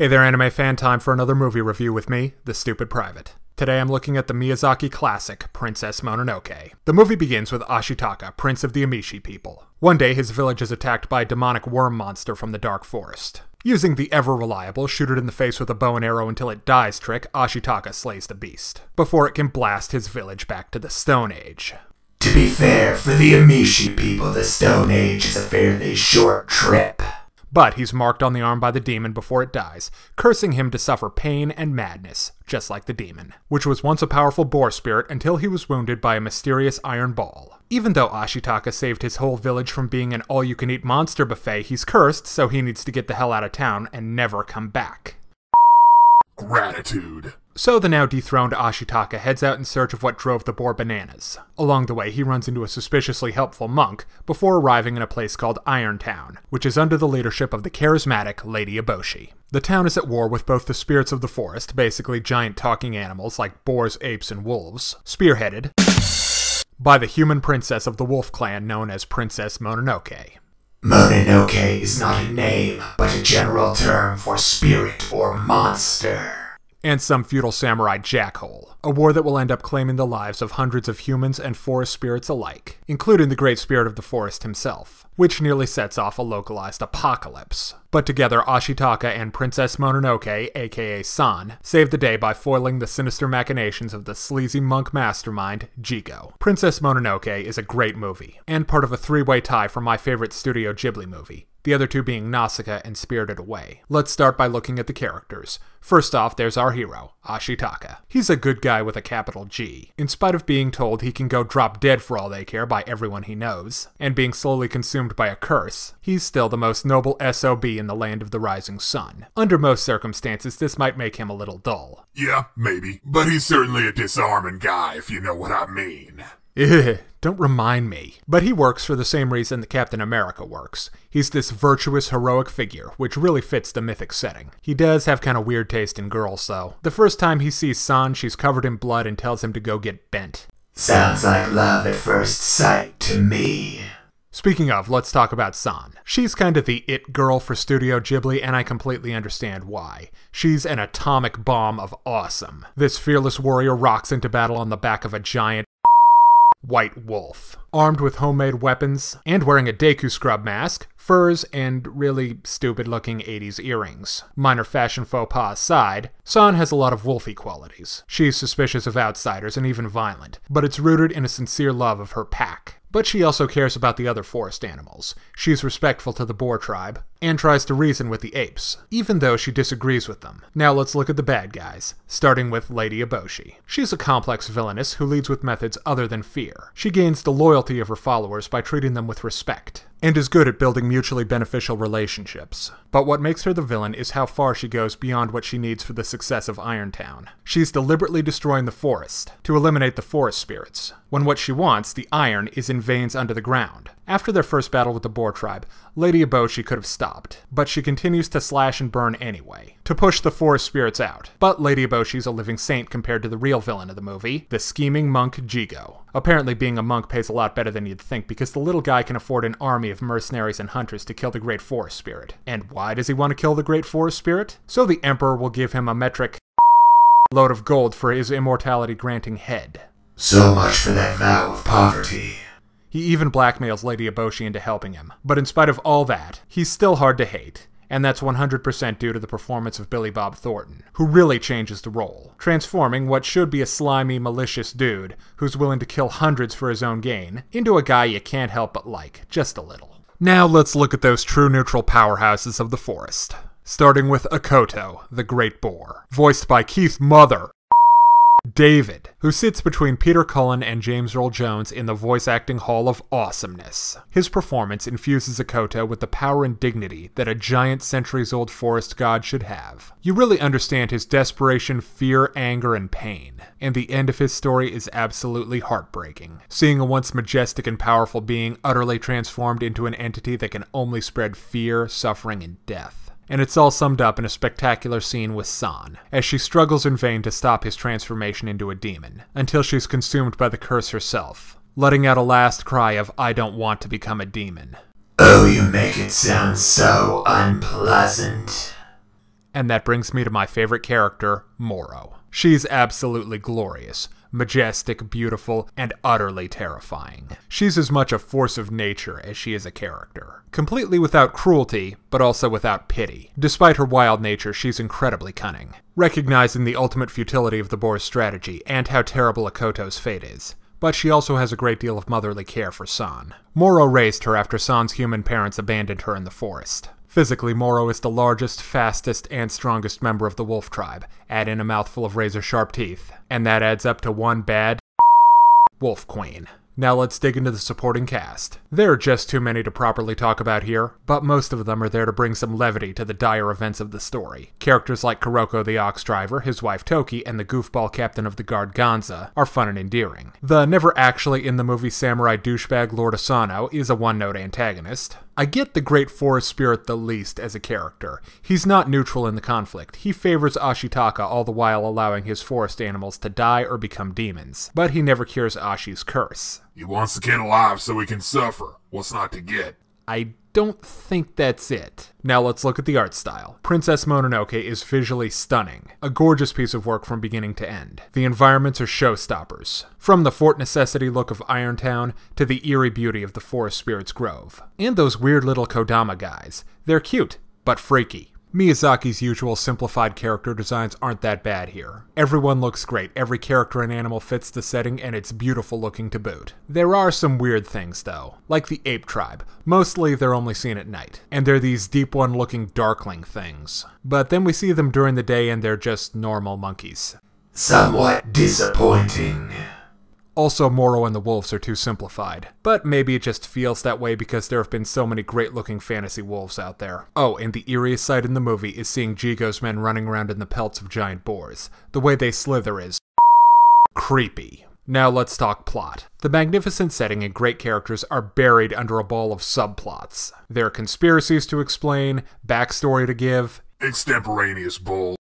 Hey there, anime fan, time for another movie review with me, the Stupid Private. Today I'm looking at the Miyazaki classic, Princess Mononoke. The movie begins with Ashitaka, prince of the Emishi people. One day his village is attacked by a demonic worm monster from the dark forest. Using the ever-reliable shoot it in the face with a bow and arrow until it dies trick, Ashitaka slays the beast, before it can blast his village back to the Stone Age. To be fair, for the Emishi people, the Stone Age is a fairly short trip. But he's marked on the arm by the demon before it dies, cursing him to suffer pain and madness, just like the demon, which was once a powerful boar spirit until he was wounded by a mysterious iron ball. Even though Ashitaka saved his whole village from being an all-you-can-eat monster buffet, he's cursed, so he needs to get the hell out of town and never come back. Gratitude. So the now dethroned Ashitaka heads out in search of what drove the boar bananas. Along the way, he runs into a suspiciously helpful monk before arriving in a place called Irontown, which is under the leadership of the charismatic Lady Eboshi. The town is at war with both the spirits of the forest, basically giant talking animals like boars, apes, and wolves, spearheaded by the human princess of the wolf clan known as Princess Mononoke. Mononoke is not a name, but a general term for spirit or monster. And some feudal samurai jackhole, a war that will end up claiming the lives of hundreds of humans and forest spirits alike, including the great spirit of the forest himself, which nearly sets off a localized apocalypse. But together, Ashitaka and Princess Mononoke, aka San, save the day by foiling the sinister machinations of the sleazy monk mastermind, Jigo. Princess Mononoke is a great movie, and part of a three-way tie for my favorite Studio Ghibli movie, the other two being Nausicaa and Spirited Away. Let's start by looking at the characters. First off, there's our hero, Ashitaka. He's a good guy with a capital G. In spite of being told he can go drop dead for all they care by everyone he knows, and being slowly consumed by a curse, he's still the most noble SOB in the land of the rising sun. Under most circumstances, this might make him a little dull. Yeah, maybe. But he's certainly a disarming guy, if you know what I mean. Don't remind me. But he works for the same reason that Captain America works. He's this virtuous, heroic figure, which really fits the mythic setting. He does have kind of weird taste in girls, though. The first time he sees San, she's covered in blood and tells him to go get bent. Sounds like love at first sight to me. Speaking of, let's talk about San. She's kind of the it girl for Studio Ghibli, and I completely understand why. She's an atomic bomb of awesome. This fearless warrior rocks into battle on the back of a giant white wolf, armed with homemade weapons, and wearing a Deku scrub mask, furs, and really stupid-looking 80s earrings. Minor fashion faux pas aside, San has a lot of wolfy qualities. She's suspicious of outsiders and even violent, but it's rooted in a sincere love of her pack. But she also cares about the other forest animals. She's respectful to the boar tribe, and tries to reason with the apes, even though she disagrees with them. Now let's look at the bad guys, starting with Lady Eboshi. She's a complex villainess who leads with methods other than fear. She gains the loyalty of her followers by treating them with respect, and is good at building mutually beneficial relationships. But what makes her the villain is how far she goes beyond what she needs for the success of Irontown. She's deliberately destroying the forest to eliminate the forest spirits, when what she wants, the iron, is in veins under the ground. After their first battle with the boar tribe, Lady Eboshi could have stopped, but she continues to slash and burn anyway, to push the forest spirits out. But Lady Eboshi's a living saint compared to the real villain of the movie, the scheming monk Jigo. Apparently being a monk pays a lot better than you'd think because the little guy can afford an army of mercenaries and hunters to kill the great forest spirit. And why does he want to kill the great forest spirit? So the emperor will give him a metric load of gold for his immortality-granting head. So much for that vow of poverty. He even blackmails Lady Eboshi into helping him. But in spite of all that, he's still hard to hate. And that's 100% due to the performance of Billy Bob Thornton, who really changes the role, transforming what should be a slimy, malicious dude who's willing to kill hundreds for his own gain into a guy you can't help but like, just a little. Now let's look at those true neutral powerhouses of the forest. Starting with Akoto, the Great Boar, voiced by Keith Mother David, who sits between Peter Cullen and James Earl Jones in the voice acting hall of awesomeness. His performance infuses Akoto with the power and dignity that a giant centuries-old forest god should have. You really understand his desperation, fear, anger, and pain, and the end of his story is absolutely heartbreaking, seeing a once majestic and powerful being utterly transformed into an entity that can only spread fear, suffering, and death. And it's all summed up in a spectacular scene with San, as she struggles in vain to stop his transformation into a demon, until she's consumed by the curse herself, letting out a last cry of "I don't want to become a demon." Oh, you make it sound so unpleasant. And that brings me to my favorite character, Moro. She's absolutely glorious, majestic, beautiful, and utterly terrifying. She's as much a force of nature as she is a character. Completely without cruelty, but also without pity. Despite her wild nature, she's incredibly cunning. Recognizing the ultimate futility of the boar's strategy, and how terrible Akoto's fate is. But she also has a great deal of motherly care for San. Moro raised her after San's human parents abandoned her in the forest. Physically, Moro is the largest, fastest, and strongest member of the wolf tribe. Add in a mouthful of razor-sharp teeth, and that adds up to one bad wolf queen. Now let's dig into the supporting cast. There are just too many to properly talk about here, but most of them are there to bring some levity to the dire events of the story. Characters like Kuroko the ox driver, his wife Toki, and the goofball captain of the guard Gonza are fun and endearing. The never actually in the movie samurai douchebag Lord Asano is a one-note antagonist. I get the great forest spirit the least as a character. He's not neutral in the conflict. He favors Ashitaka all the while allowing his forest animals to die or become demons. But he never cures Ashi's curse. He wants the kid alive so he can suffer. What's not to get? I don't think that's it. Now let's look at the art style. Princess Mononoke is visually stunning. A gorgeous piece of work from beginning to end. The environments are showstoppers. From the Fort Necessity look of Irontown to the eerie beauty of the Forest Spirit's Grove. And those weird little Kodama guys. They're cute, but freaky. Miyazaki's usual simplified character designs aren't that bad here. Everyone looks great, every character and animal fits the setting, and it's beautiful looking to boot. There are some weird things though, like the ape tribe. Mostly they're only seen at night, and they're these deep one looking darkling things. But then we see them during the day and they're just normal monkeys. Somewhat disappointing. Also, Moro and the wolves are too simplified. But maybe it just feels that way because there have been so many great-looking fantasy wolves out there. Oh, and the eeriest sight in the movie is seeing G.A.M.E.S men running around in the pelts of giant boars. The way they slither is creepy. Now let's talk plot. The magnificent setting and great characters are buried under a ball of subplots. There are conspiracies to explain, backstory to give, Extemporaneous bull.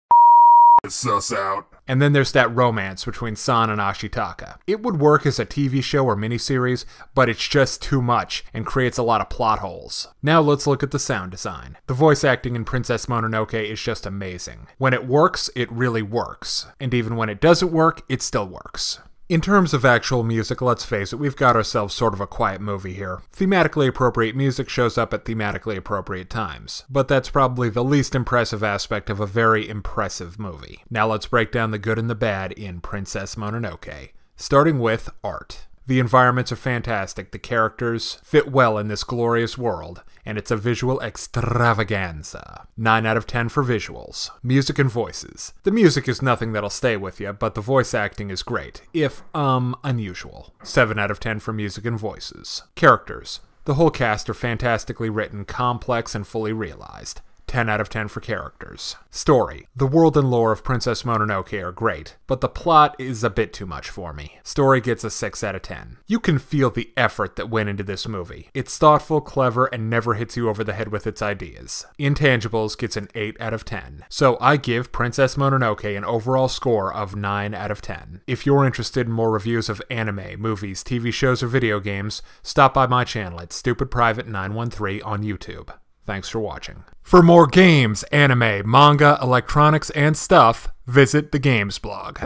Suss out. And then there's that romance between San and Ashitaka. It would work as a TV show or miniseries, but it's just too much and creates a lot of plot holes. Now let's look at the sound design. The voice acting in Princess Mononoke is just amazing. When it works, it really works. And even when it doesn't work, it still works. In terms of actual music, let's face it, we've got ourselves sort of a quiet movie here. Thematically appropriate music shows up at thematically appropriate times, but that's probably the least impressive aspect of a very impressive movie. Now let's break down the good and the bad in Princess Mononoke, starting with art. The environments are fantastic, the characters fit well in this glorious world, and it's a visual extravaganza. 9 out of 10 for visuals. Music and voices. The music is nothing that'll stay with you, but the voice acting is great, if, unusual. 7 out of 10 for music and voices. Characters. The whole cast are fantastically written, complex, and fully realized. 10 out of 10 for characters. Story. The world and lore of Princess Mononoke are great, but the plot is a bit too much for me. Story gets a 6 out of 10. You can feel the effort that went into this movie. It's thoughtful, clever, and never hits you over the head with its ideas. Intangibles gets an 8 out of 10. So I give Princess Mononoke an overall score of 9 out of 10. If you're interested in more reviews of anime, movies, TV shows, or video games, stop by my channel at StupidPrivate913 on YouTube. Thanks for watching. For more games, anime, manga, electronics, and stuff, visit the G.A.M.E.S blog.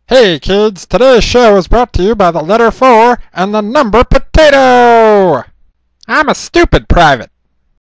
Hey kids, today's show is brought to you by the letter 4 and the number potato! I'm a stupid private.